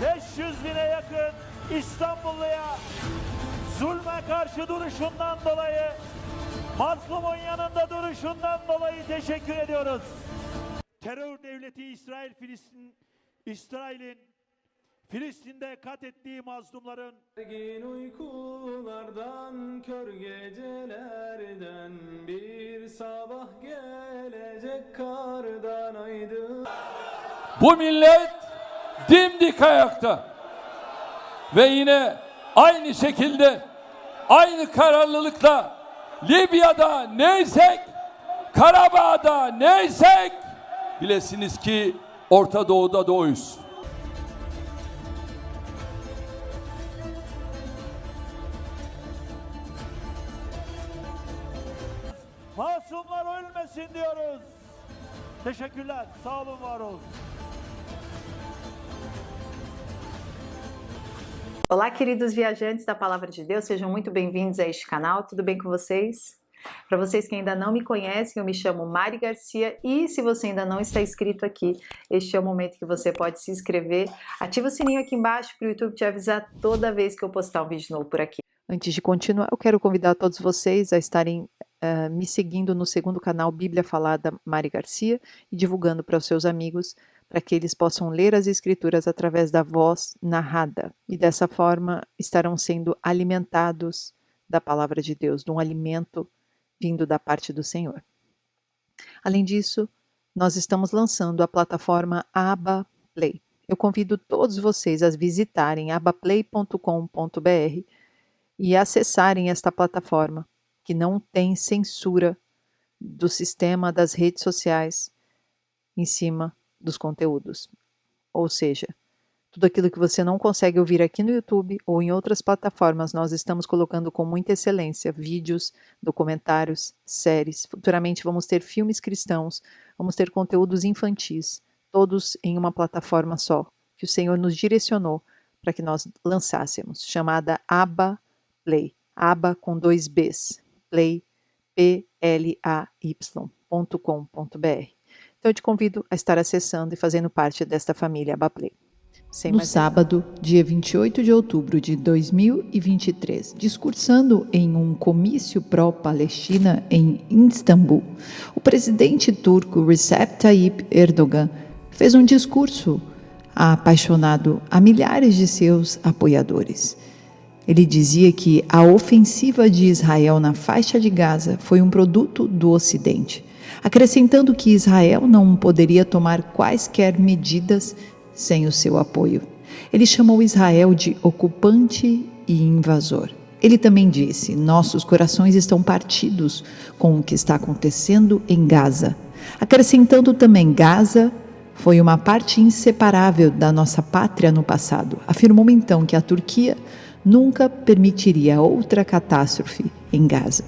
500 bine yakın İstanbulluya zulme karşı duruşundan dolayı, mazlumun yanında duruşundan dolayı teşekkür ediyoruz. Terör devleti İsrail'in Filistin'de katlettiği mazlumların uykulardan, kör gecelerden, bir sabah gelecek kardan aydın. Bu millet dimdik ayakta ve yine aynı şekilde, aynı kararlılıkla Libya'da neysek, Karabağ'da neysek, bilesiniz ki Orta Doğu'da da oyuz. masumlar ölmesin diyoruz. Teşekkürler. Sağ olun, var olun. Olá, queridos viajantes da Palavra de Deus, sejam muito bem-vindos a este canal, tudo bem com vocês? Para vocês que ainda não me conhecem, eu me chamo Mari Garcia e se você ainda não está inscrito aqui, este é o momento que você pode se inscrever. Ativa o sininho aqui embaixo para o YouTube te avisar toda vez que eu postar um vídeo novo por aqui. Antes de continuar, eu quero convidar todos vocês a estarem me seguindo no segundo canal Bíblia Falada Mari Garcia e divulgando para os seus amigos, para que eles possam ler as escrituras através da voz narrada e dessa forma estarão sendo alimentados da palavra de Deus, de um alimento vindo da parte do Senhor. Além disso, nós estamos lançando a plataforma Abba Play. Eu convido todos vocês a visitarem abaplay.com.br e acessarem esta plataforma, que não tem censura do sistema das redes sociais em cima dos conteúdos. Ou seja, tudo aquilo que você não consegue ouvir aqui no YouTube ou em outras plataformas, nós estamos colocando com muita excelência vídeos, documentários, séries. Futuramente vamos ter filmes cristãos, vamos ter conteúdos infantis, todos em uma plataforma só, que o Senhor nos direcionou para que nós lançássemos, chamada Abba Play. Abba com 2 Bs. Play, play.com.br. Então eu te convido a estar acessando e fazendo parte desta família Abba Play. No sábado, dia 28 de outubro de 2023, discursando em um comício pró-Palestina em Istambul, o presidente turco Recep Tayyip Erdogan fez um discurso apaixonado a milhares de seus apoiadores. Ele dizia que a ofensiva de Israel na faixa de Gaza foi um produto do Ocidente, acrescentando que Israel não poderia tomar quaisquer medidas sem o seu apoio. Ele chamou Israel de ocupante e invasor. Ele também disse: nossos corações estão partidos com o que está acontecendo em Gaza, acrescentando também: Gaza foi uma parte inseparável da nossa pátria no passado. Afirmou então que a Turquia nunca permitiria outra catástrofe em Gaza.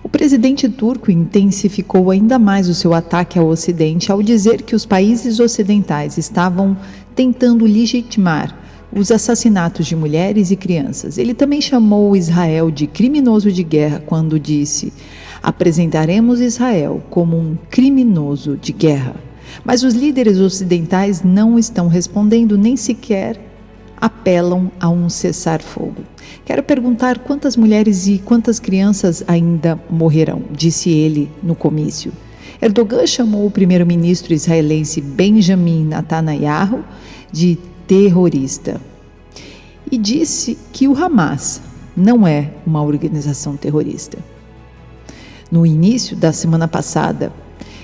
O presidente turco intensificou ainda mais o seu ataque ao Ocidente ao dizer que os países ocidentais estavam tentando legitimar os assassinatos de mulheres e crianças. Ele também chamou Israel de criminoso de guerra quando disse: apresentaremos Israel como um criminoso de guerra. Mas os líderes ocidentais não estão respondendo, nem sequer apelam a um cessar-fogo. Quero perguntar quantas mulheres e quantas crianças ainda morrerão, disse ele no comício. Erdogan chamou o primeiro-ministro israelense Benjamin Netanyahu de terrorista e disse que o Hamas não é uma organização terrorista. No início da semana passada,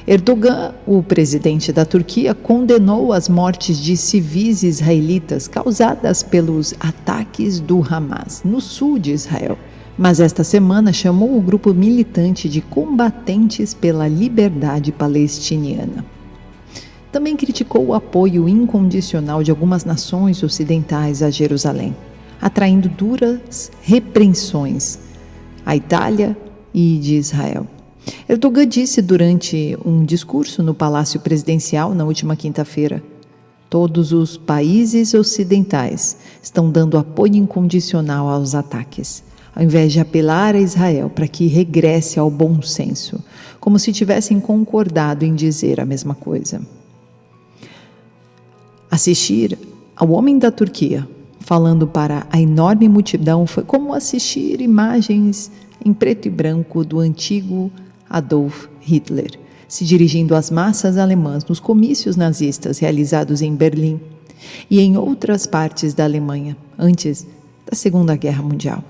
Erdogan, o presidente da Turquia, condenou as mortes de civis israelitas causadas pelos ataques do Hamas no sul de Israel. Mas esta semana chamou o grupo militante de combatentes pela liberdade palestiniana. Também criticou o apoio incondicional de algumas nações ocidentais a Jerusalém, atraindo duras repreensões à Itália e de Israel. Erdogan disse durante um discurso no Palácio Presidencial na última quinta-feira: todos os países ocidentais estão dando apoio incondicional aos ataques, ao invés de apelar a Israel para que regresse ao bom senso, como se tivessem concordado em dizer a mesma coisa. Assistir ao homem da Turquia falando para a enorme multidão foi como assistir imagens em preto e branco do antigo Adolf Hitler, se dirigindo às massas alemãs nos comícios nazistas realizados em Berlim e em outras partes da Alemanha, antes da Segunda Guerra Mundial,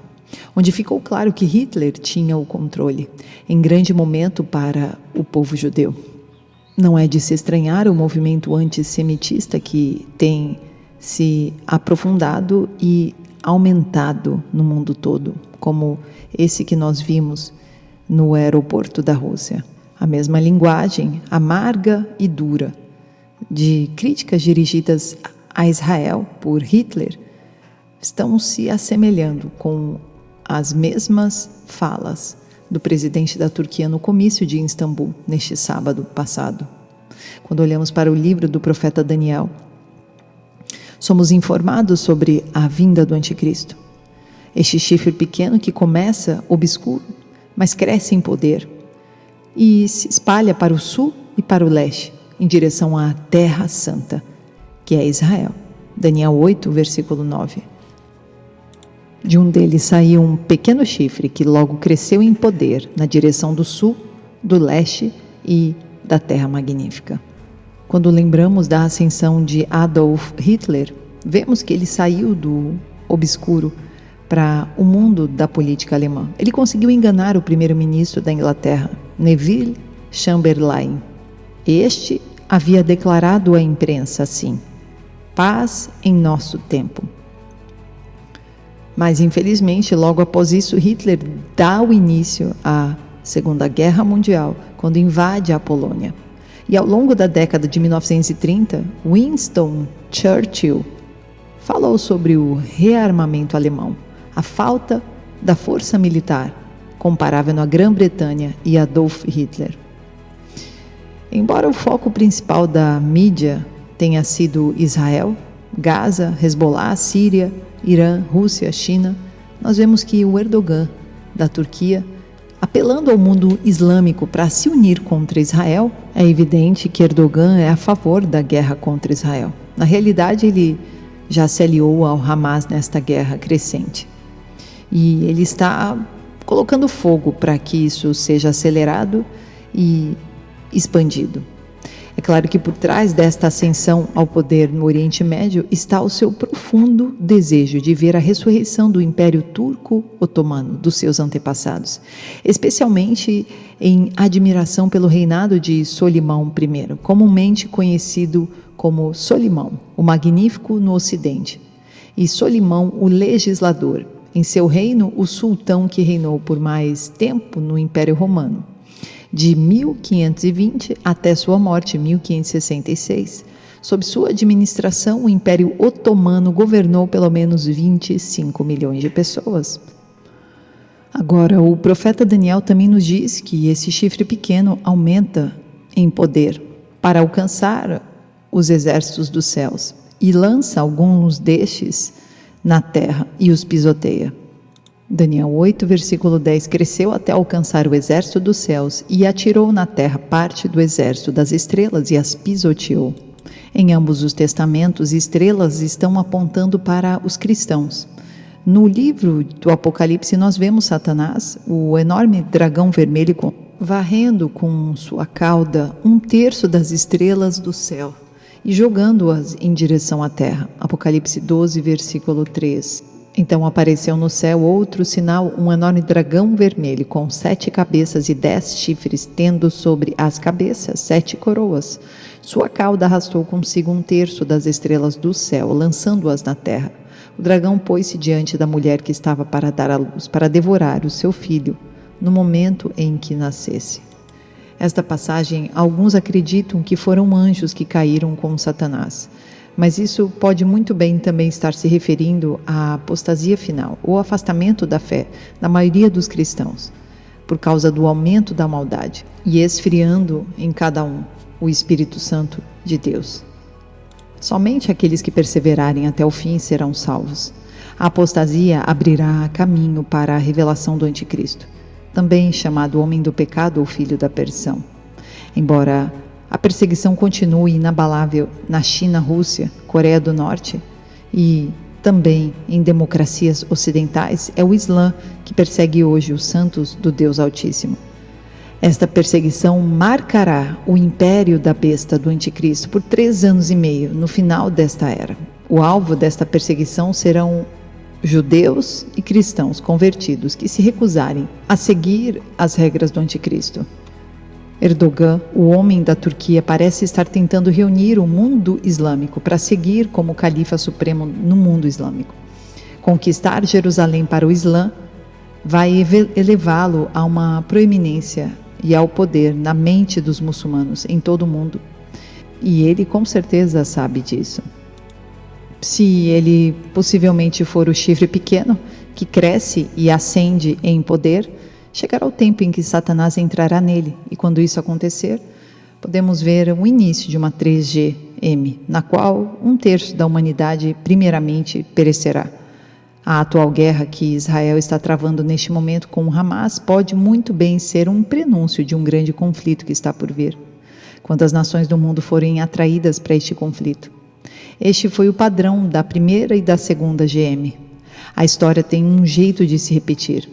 onde ficou claro que Hitler tinha o controle, em grande momento para o povo judeu. Não é de se estranhar o movimento antissemitista que tem se aprofundado e aumentado no mundo todo, como esse que nós vimos no aeroporto da Rússia. A mesma linguagem amarga e dura de críticas dirigidas a Israel por Hitler estão se assemelhando com as mesmas falas do presidente da Turquia no comício de Istambul, neste sábado passado. Quando olhamos para o livro do profeta Daniel, somos informados sobre a vinda do anticristo. Este chifre pequeno que começa obscuro, mas cresce em poder e se espalha para o sul e para o leste, em direção à Terra Santa, que é Israel. Daniel 8, versículo 9. De um deles saiu um pequeno chifre que logo cresceu em poder na direção do sul, do leste e da Terra Magnífica. Quando lembramos da ascensão de Adolf Hitler, vemos que ele saiu do obscuro para o mundo da política alemã. Ele conseguiu enganar o primeiro-ministro da Inglaterra, Neville Chamberlain. Este havia declarado à imprensa assim: paz em nosso tempo. Mas, infelizmente, logo após isso, Hitler dá o início à Segunda Guerra Mundial, quando invade a Polônia. E ao longo da década de 1930, Winston Churchill falou sobre o rearmamento alemão, a falta da força militar, comparável à Grã-Bretanha e Adolf Hitler. Embora o foco principal da mídia tenha sido Israel, Gaza, Hezbollah, Síria, Irã, Rússia, China, nós vemos que o Erdogan, da Turquia, apelando ao mundo islâmico para se unir contra Israel, é evidente que Erdogan é a favor da guerra contra Israel. Na realidade, ele já se aliou ao Hamas nesta guerra crescente. E ele está colocando fogo para que isso seja acelerado e expandido. É claro que por trás desta ascensão ao poder no Oriente Médio está o seu profundo desejo de ver a ressurreição do Império Turco-Otomano, dos seus antepassados, especialmente em admiração pelo reinado de Solimão I, comumente conhecido como Solimão, o Magnífico no Ocidente, e Solimão, o Legislador, em seu reino, o sultão que reinou por mais tempo no Império Romano, de 1520 até sua morte em 1566. Sob sua administração, o Império Otomano governou pelo menos 25 milhões de pessoas. Agora, o profeta Daniel também nos diz que esse chifre pequeno aumenta em poder para alcançar os exércitos dos céus e lança alguns destes na terra e os pisoteia. Daniel 8, versículo 10, cresceu até alcançar o exército dos céus e atirou na terra parte do exército das estrelas e as pisoteou. Em ambos os testamentos, estrelas estão apontando para os cristãos. No livro do Apocalipse, nós vemos Satanás, o enorme dragão vermelho, varrendo com sua cauda 1/3 das estrelas do céu e jogando-as em direção à terra. Apocalipse 12, versículo 3. Então apareceu no céu outro sinal, um enorme dragão vermelho, com 7 cabeças e 10 chifres, tendo sobre as cabeças 7 coroas. Sua cauda arrastou consigo 1/3 das estrelas do céu, lançando-as na terra. O dragão pôs-se diante da mulher que estava para dar à luz, para devorar o seu filho, no momento em que nascesse. Esta passagem, alguns acreditam que foram anjos que caíram com Satanás. Mas isso pode muito bem também estar se referindo à apostasia final, ou afastamento da fé da maioria dos cristãos, por causa do aumento da maldade e esfriando em cada um o Espírito Santo de Deus. Somente aqueles que perseverarem até o fim serão salvos. A apostasia abrirá caminho para a revelação do anticristo, também chamado homem do pecado ou filho da perdição. Embora A perseguição continua inabalável na China, Rússia, Coreia do Norte e também em democracias ocidentais. É o Islã que persegue hoje os santos do Deus Altíssimo. Esta perseguição marcará o império da besta do anticristo por 3 anos e meio, no final desta era. O alvo desta perseguição serão judeus e cristãos convertidos que se recusarem a seguir as regras do anticristo. Erdogan, o homem da Turquia, parece estar tentando reunir o mundo islâmico para seguir como califa supremo no mundo islâmico. Conquistar Jerusalém para o Islã vai elevá-lo a uma proeminência e ao poder na mente dos muçulmanos em todo o mundo. E ele com certeza sabe disso. Se ele possivelmente for o chifre pequeno, que cresce e ascende em poder, chegará o tempo em que Satanás entrará nele. E quando isso acontecer, podemos ver o início de uma 3GM, na qual 1/3 da humanidade primeiramente perecerá. A atual guerra que Israel está travando neste momento com o Hamas pode muito bem ser um prenúncio de um grande conflito que está por vir, quando as nações do mundo forem atraídas para este conflito. Este foi o padrão da primeira e da segunda GM. A história tem um jeito de se repetir.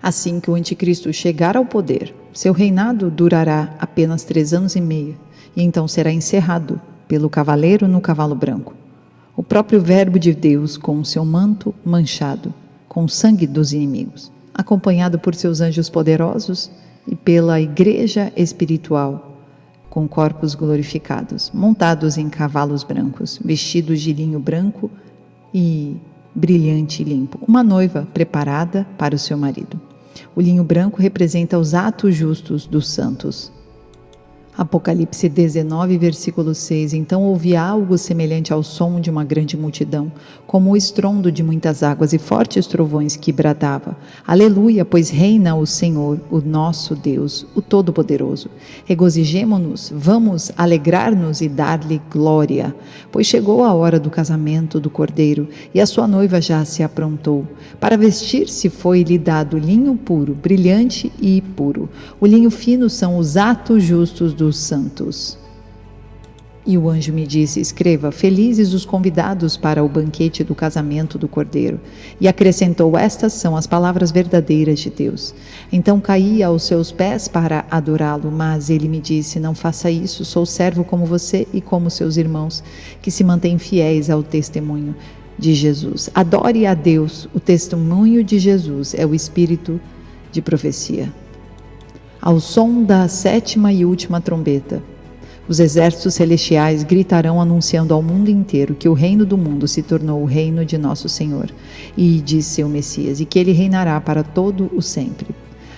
Assim que o anticristo chegar ao poder, seu reinado durará apenas 3 anos e meio, e então será encerrado pelo cavaleiro no cavalo branco. O próprio Verbo de Deus com seu manto manchado, com o sangue dos inimigos, acompanhado por seus anjos poderosos e pela igreja espiritual, com corpos glorificados, montados em cavalos brancos, vestidos de linho branco e brilhante e limpo, uma noiva preparada para o seu marido. O linho branco representa os atos justos dos santos. Apocalipse 19, versículo 6. Então ouvi algo semelhante ao som de uma grande multidão, como o estrondo de muitas águas e fortes trovões que bradava: Aleluia, pois reina o Senhor, o nosso Deus, o Todo-Poderoso. Regozijemo-nos, vamos alegrar-nos e dar-lhe glória, pois chegou a hora do casamento do Cordeiro, e a sua noiva já se aprontou. Para vestir-se foi-lhe dado linho puro, brilhante e puro. O linho fino são os atos justos dos santos. E o anjo me disse: escreva, felizes os convidados para o banquete do casamento do Cordeiro. E acrescentou: estas são as palavras verdadeiras de Deus. Então caí aos seus pés para adorá-lo, mas ele me disse: não faça isso, sou servo como você e como seus irmãos, que se mantêm fiéis ao testemunho de Jesus. Adore a Deus, o testemunho de Jesus é o espírito de profecia. Ao som da 7ª e última trombeta, os exércitos celestiais gritarão anunciando ao mundo inteiro que o reino do mundo se tornou o reino de nosso Senhor e de seu Messias, e que ele reinará para todo o sempre.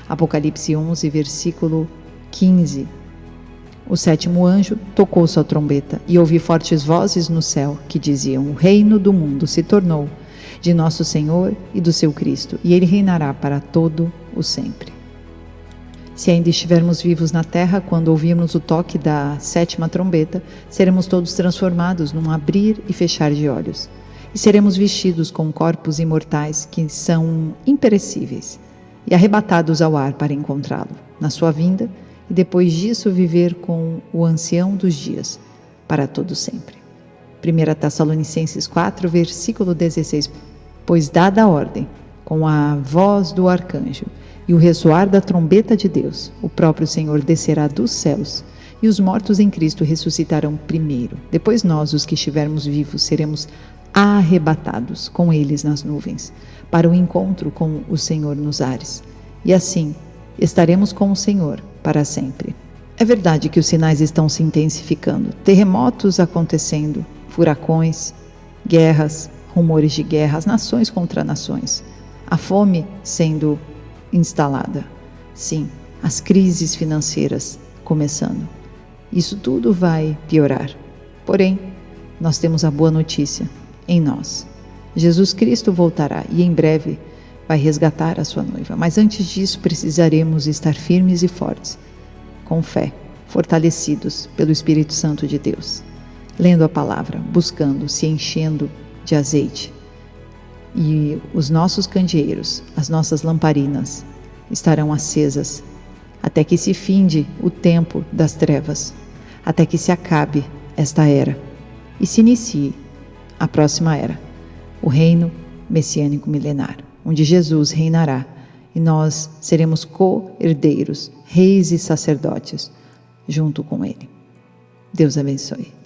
Apocalipse 11, versículo 15. O 7º anjo tocou sua trombeta e ouvi fortes vozes no céu que diziam: o reino do mundo se tornou de nosso Senhor e do seu Cristo, e ele reinará para todo o sempre. Se ainda estivermos vivos na terra, quando ouvirmos o toque da 7ª trombeta, seremos todos transformados num abrir e fechar de olhos. E seremos vestidos com corpos imortais que são imperecíveis e arrebatados ao ar para encontrá-lo na sua vinda, e depois disso viver com o ancião dos dias para todo sempre. 1 Tessalonicenses 4, versículo 16. Pois dada a ordem, com a voz do arcanjo e o ressoar da trombeta de Deus, o próprio Senhor descerá dos céus, e os mortos em Cristo ressuscitarão primeiro. Depois nós, os que estivermos vivos, seremos arrebatados com eles nas nuvens, para o encontro com o Senhor nos ares. E assim, estaremos com o Senhor para sempre. É verdade que os sinais estão se intensificando, terremotos acontecendo, furacões, guerras, rumores de guerras, nações contra nações, a fome sendo instalada. Sim, as crises financeiras começando. Isso tudo vai piorar. Porém, nós temos a boa notícia em nós. Jesus Cristo voltará e em breve vai resgatar a sua noiva. Mas antes disso, precisaremos estar firmes e fortes, com fé, fortalecidos pelo Espírito Santo de Deus, lendo a palavra, buscando, se enchendo de azeite. E os nossos candeeiros, as nossas lamparinas, estarão acesas até que se finde o tempo das trevas, até que se acabe esta era e se inicie a próxima era, o reino messiânico milenar, onde Jesus reinará e nós seremos co-herdeiros, reis e sacerdotes, junto com Ele. Deus abençoe.